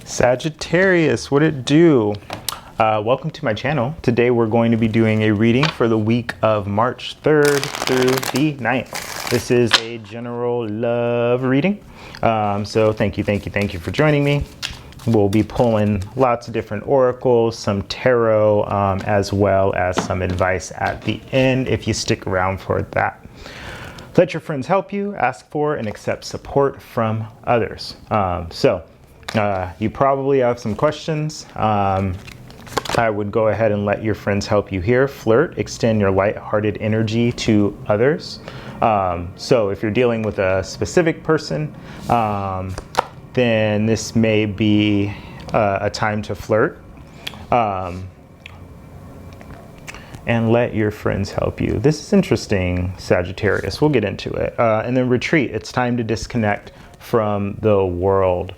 Sagittarius, what it do? Welcome to my channel. Today we're going to be doing a reading for the week of March 3rd through the 9th. This is a general love reading. So thank you for joining me. We'll be pulling lots of different oracles, some tarot, as well as some advice at the end if you stick around for that. Let your friends help you, ask for and accept support from others. You probably have some questions. I would go ahead and let your friends help you here. Flirt, extend your light-hearted energy to others. So if you're dealing with a specific person, then this may be a time to flirt. And let your friends help you. This is interesting, Sagittarius. We'll get into it. And then retreat. It's time to disconnect from the world.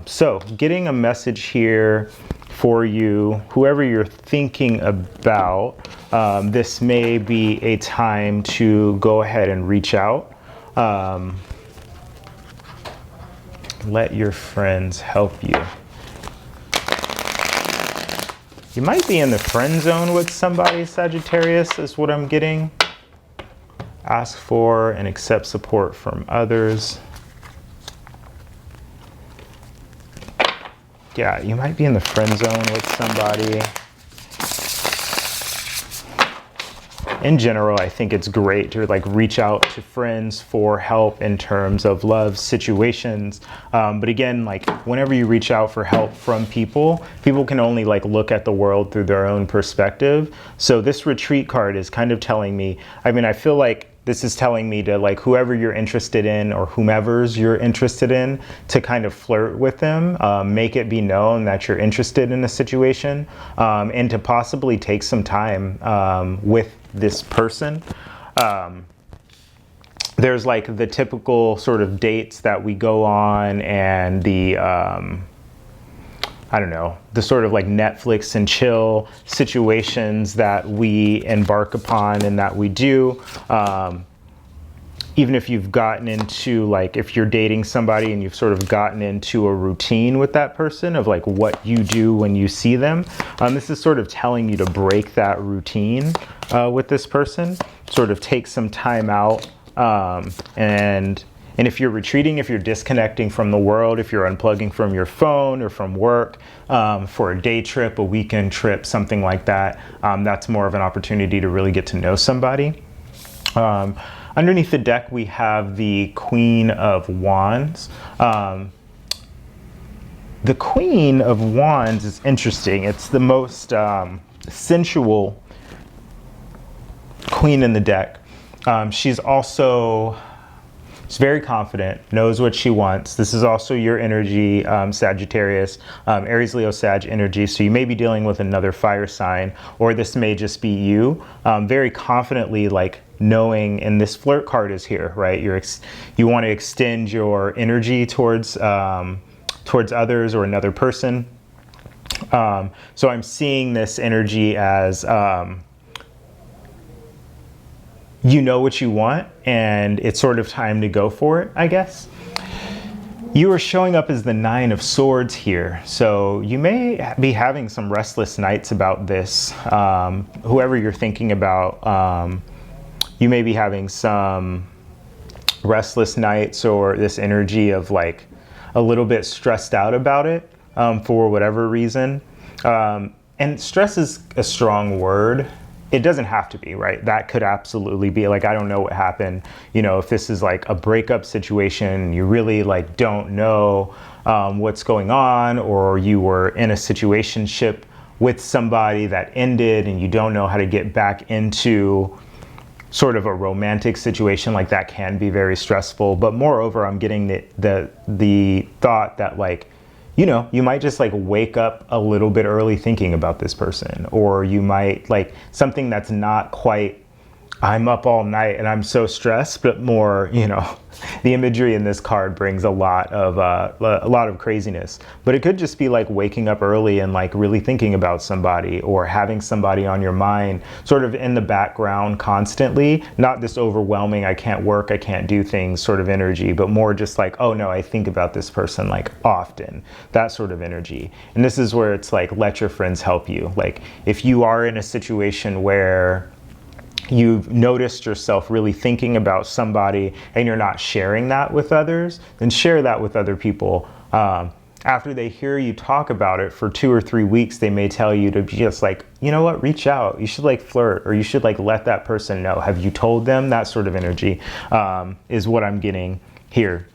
So getting a message here for you, whoever you're thinking about, this may be a time to go ahead and reach out. Let your friends help you. You might be in the friend zone with somebody, Sagittarius, is what I'm getting. Ask for and accept support from others. Yeah, you might be in the friend zone with somebody. In general, I think it's great to reach out to friends for help in terms of love situations. But again, whenever you reach out for help from people can only look at the world through their own perspective. So this retreat card is kind of telling me, I feel like this is telling me to whoever you're interested in or whomever's you're interested in to kind of flirt with them, make it be known that you're interested in a situation, and to possibly take some time with this person. There's the typical sort of dates that we go on and the I don't know, the sort of Netflix and chill situations that we embark upon and that we do. Even if you've gotten into, if you're dating somebody and you've sort of gotten into a routine with that person of what you do when you see them, this is sort of telling you to break that routine with this person, sort of take some time out, and if you're retreating, if you're disconnecting from the world, if you're unplugging from your phone or from work, for a day trip, a weekend trip, something like that, that's more of an opportunity to really get to know somebody. Underneath the deck, we have the Queen of Wands. The Queen of Wands is interesting. It's the most sensual queen in the deck. She's very confident, knows what she wants. This is also your energy, Sagittarius, Aries, Leo, Sag energy. So you may be dealing with another fire sign, or this may just be you, very confidently knowing, and this flirt card is here, right? You want to extend your energy towards others or another person. So I'm seeing this energy as, you know what you want, and it's sort of time to go for it, I guess. You are showing up as the Nine of Swords here, so you may be having some restless nights about this. Whoever you're thinking about, you may be having some restless nights or this energy of a little bit stressed out about it for whatever reason. And stress is a strong word. It doesn't have to be, right? That could absolutely be I don't know what happened. If this is a breakup situation, you really don't know what's going on, or you were in a situationship with somebody that ended and you don't know how to get back into sort of a romantic situation, that can be very stressful. But moreover, I'm getting the thought that you might just wake up a little bit early thinking about this person, or you might something that's not quite I'm up all night and I'm so stressed, but more, you know, the imagery in this card brings a lot of craziness. But it could just be like waking up early and like really thinking about somebody, or having somebody on your mind sort of in the background constantly, not this overwhelming, I can't work, I can't do things sort of energy, but more just like, oh no, I think about this person like often, that sort of energy. And this is where it's like, let your friends help you. Like if you are in a situation where you've noticed yourself really thinking about somebody and you're not sharing that with others, then share that with other people. After they hear you talk about it for 2 or 3 weeks, they may tell you to just like, you know what, reach out. You should like flirt, or you should like let that person know. Have you told them? That sort of energy is what I'm getting here.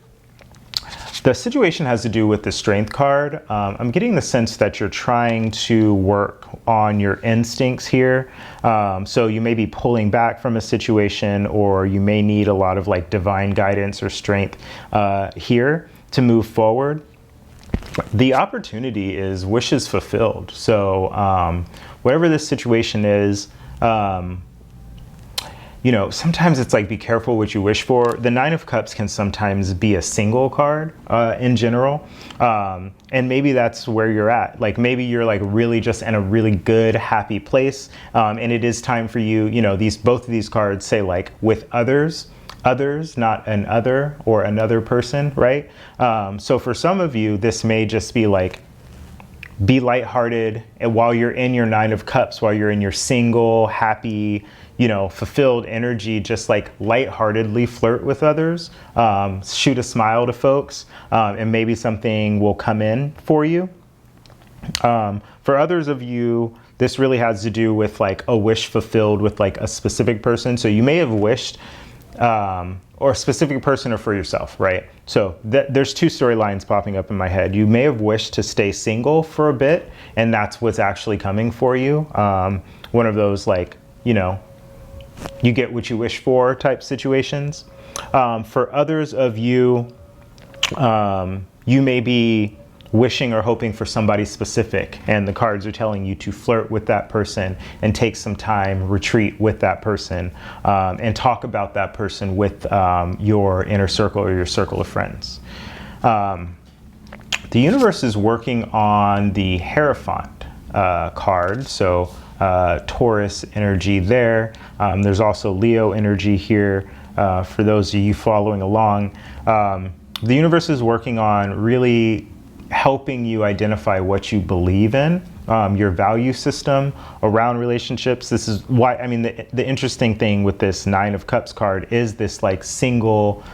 The situation has to do with the Strength card. I'm getting the sense that you're trying to work on your instincts here. So you may be pulling back from a situation, or you may need a lot of like divine guidance or strength here to move forward. The opportunity is wishes fulfilled. So whatever this situation is, you know, sometimes it's like, be careful what you wish for. The Nine of Cups can sometimes be a single card in general. And maybe that's where you're at. Like maybe you're like really just in a really good, happy place. And it is time for you, you know, both of these cards say like with others, not an other or another person, right? So for some of you, this may just be like, be lighthearted. And while you're in your Nine of Cups, while you're in your single, happy, you know, fulfilled energy, just like lightheartedly flirt with others, shoot a smile to folks, and maybe something will come in for you. For others of you, this really has to do with like a wish fulfilled with like a specific person. So you may have wished, or a specific person, or for yourself, right? So there's 2 storylines popping up in my head. You may have wished to stay single for a bit, and that's what's actually coming for you. One of those like, you know, you get what you wish for type situations. For others of you, you may be wishing or hoping for somebody specific, and the cards are telling you to flirt with that person and take some time, retreat with that person, and talk about that person with your inner circle or your circle of friends. The universe is working on the Hierophant card, so Taurus energy there. There's also Leo energy here for those of you following along. The universe is working on really helping you identify what you believe in, your value system around relationships. This is why, I mean, the interesting thing with this Nine of Cups card is this like single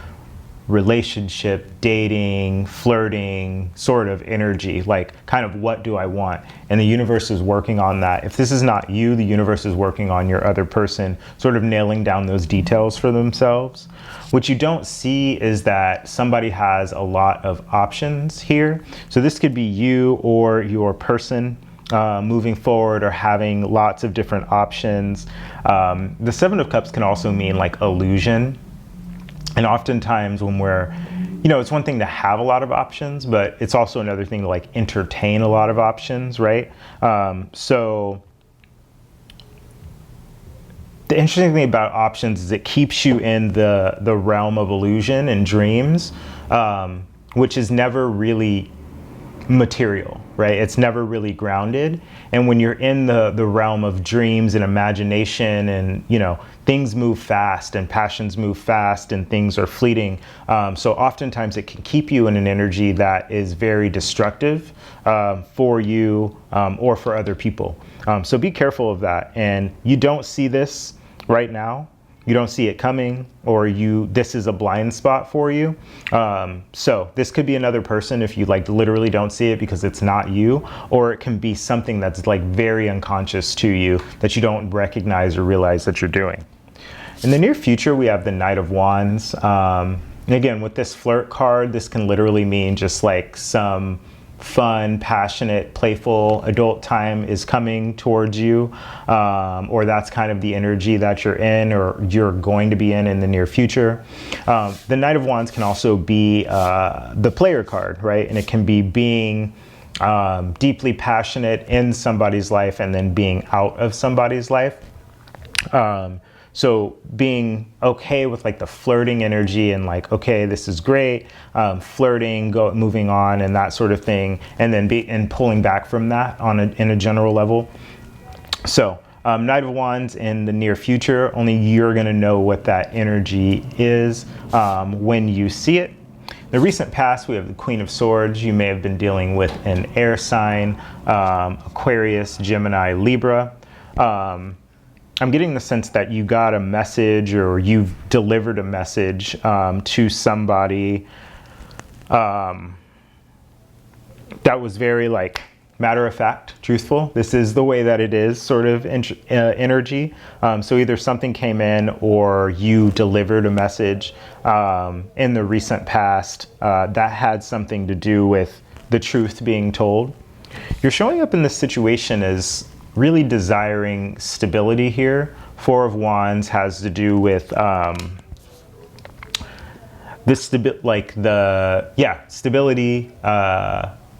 relationship, dating, flirting sort of energy, like kind of what do I want? And the universe is working on that. If this is not you, the universe is working on your other person, sort of nailing down those details for themselves. What you don't see is that somebody has a lot of options here. So this could be you or your person moving forward, or having lots of different options. The Seven of Cups can also mean like illusion. And oftentimes when we're, you know, it's one thing to have a lot of options, but it's also another thing to like entertain a lot of options, right? So the interesting thing about options is it keeps you in the realm of illusion and dreams, which is never really material, right? It's never really grounded. And when you're in the realm of dreams and imagination, and you know, things move fast and passions move fast and things are fleeting. So oftentimes it can keep you in an energy that is very destructive for you or for other people. So be careful of that. And you don't see this right now. You don't see it coming, or this is a blind spot for you. So this could be another person if you like literally don't see it because it's not you, or it can be something that's like very unconscious to you that you don't recognize or realize that you're doing. In the near future, we have the Knight of Wands. And again, with this flirt card, this can literally mean just like some fun, passionate, playful adult time is coming towards you, or that's kind of the energy that you're in or you're going to be in the near future. The Knight of Wands can also be the player card, right? And it can be being deeply passionate in somebody's life and then being out of somebody's life. So being okay with like the flirting energy and like, okay, this is great, flirting, moving on and that sort of thing, and then pulling back from that in a general level. So Knight of Wands in the near future, only you're going to know what that energy is when you see it. The recent past, we have the Queen of Swords. You may have been dealing with an air sign, Aquarius, Gemini, Libra. I'm getting the sense that you got a message or you've delivered a message to somebody that was very like matter of fact, truthful. This is the way that it is sort of energy. So either something came in or you delivered a message in the recent past that had something to do with the truth being told. You're showing up in this situation as really desiring stability here. Four of Wands has to do with stability,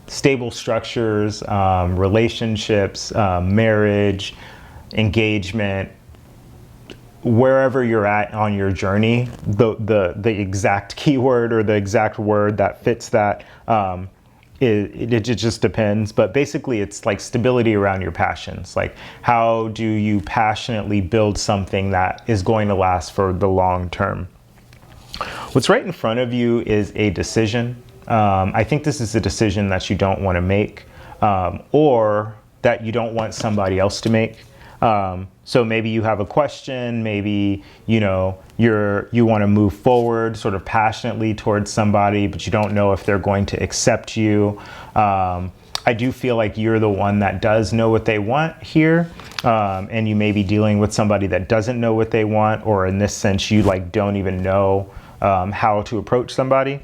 stable structures, relationships, marriage, engagement. Wherever you're at on your journey, the exact keyword or the exact word that fits that, it just depends. But basically, it's like stability around your passions. Like, how do you passionately build something that is going to last for the long term? What's right in front of you is a decision. I think this is a decision that you don't want to make, or that you don't want somebody else to make. So maybe you have a question, maybe, you want to move forward sort of passionately towards somebody, but you don't know if they're going to accept you. I do feel like you're the one that does know what they want here. And you may be dealing with somebody that doesn't know what they want, or in this sense, you like don't even know how to approach somebody.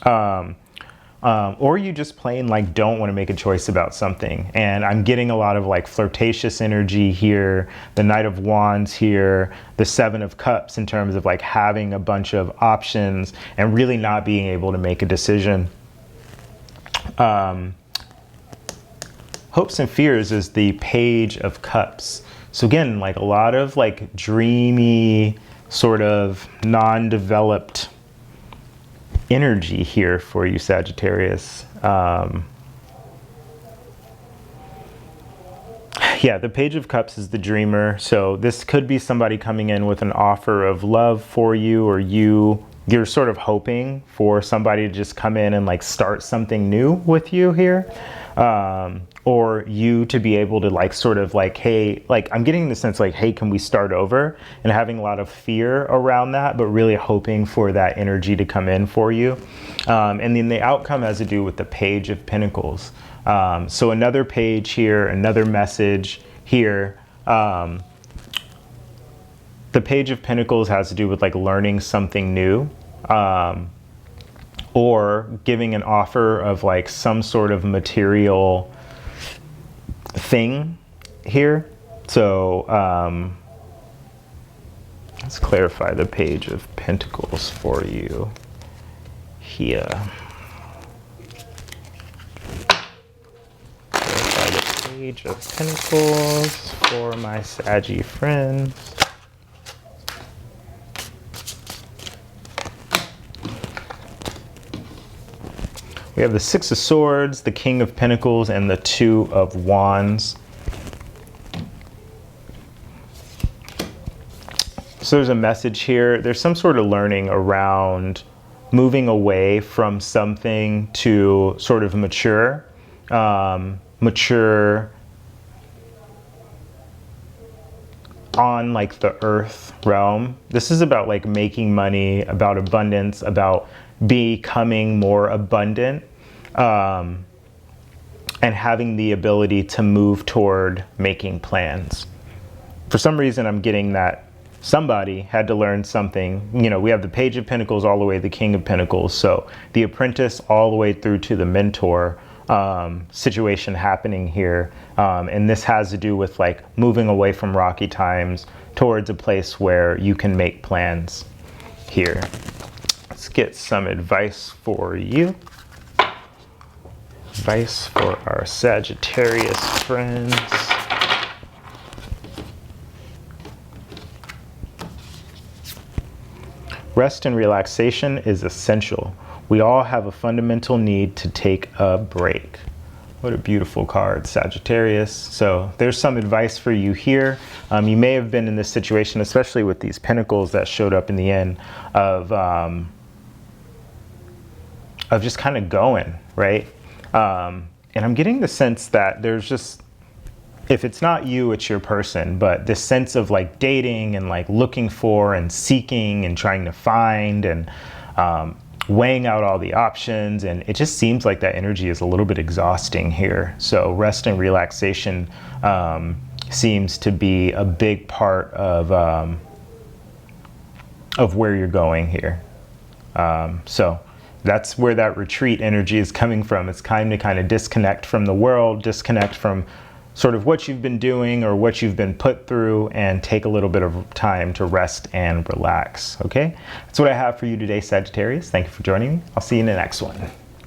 Or you just plain like don't want to make a choice about something. And I'm getting a lot of like flirtatious energy here, the Knight of Wands here, the Seven of Cups in terms of like having a bunch of options and really not being able to make a decision. Hopes and Fears is the Page of Cups. So again, like a lot of like dreamy, sort of non-developed energy here for you, Sagittarius. Yeah, the Page of Cups is the dreamer. So this could be somebody coming in with an offer of love for you, or you're sort of hoping for somebody to just come in and like start something new with you here. Or you to be able to like sort of like, hey, like I'm getting the sense like, hey, can we start over? And having a lot of fear around that, but really hoping for that energy to come in for you. And then the outcome has to do with the Page of Pentacles. So another page here, another message here. The Page of Pentacles has to do with like learning something new. Or giving an offer of like some sort of material thing here. So let's clarify the Page of Pentacles for you here. Clarify the Page of Pentacles for my Saggy friends. We have the Six of Swords, the King of Pentacles, and the Two of Wands. So there's a message here. There's some sort of learning around moving away from something to sort of mature. Mature on like the earth realm. This is about like making money, about abundance, about becoming more abundant, and having the ability to move toward making plans. For some reason, I'm getting that somebody had to learn something. We have the Page of Pentacles all the way to the King of Pentacles. So the apprentice all the way through to the mentor situation happening here. And this has to do with like moving away from rocky times towards a place where you can make plans here. Let's get some advice for you. Advice for our Sagittarius friends. Rest and relaxation is essential. We all have a fundamental need to take a break. What a beautiful card, Sagittarius. So there's some advice for you here. You may have been in this situation, especially with these pentacles that showed up in the end, of just kind of going, right? And I'm getting the sense that there's just, if it's not you, it's your person, but this sense of like dating and like looking for and seeking and trying to find and weighing out all the options. And it just seems like that energy is a little bit exhausting here. So rest and relaxation seems to be a big part of where you're going here. So that's where that retreat energy is coming from. It's time to kind of disconnect from the world, disconnect from sort of what you've been doing or what you've been put through, and take a little bit of time to rest and relax. Okay, that's what I have for you today, Sagittarius. Thank you for joining me. I'll see you in the next one.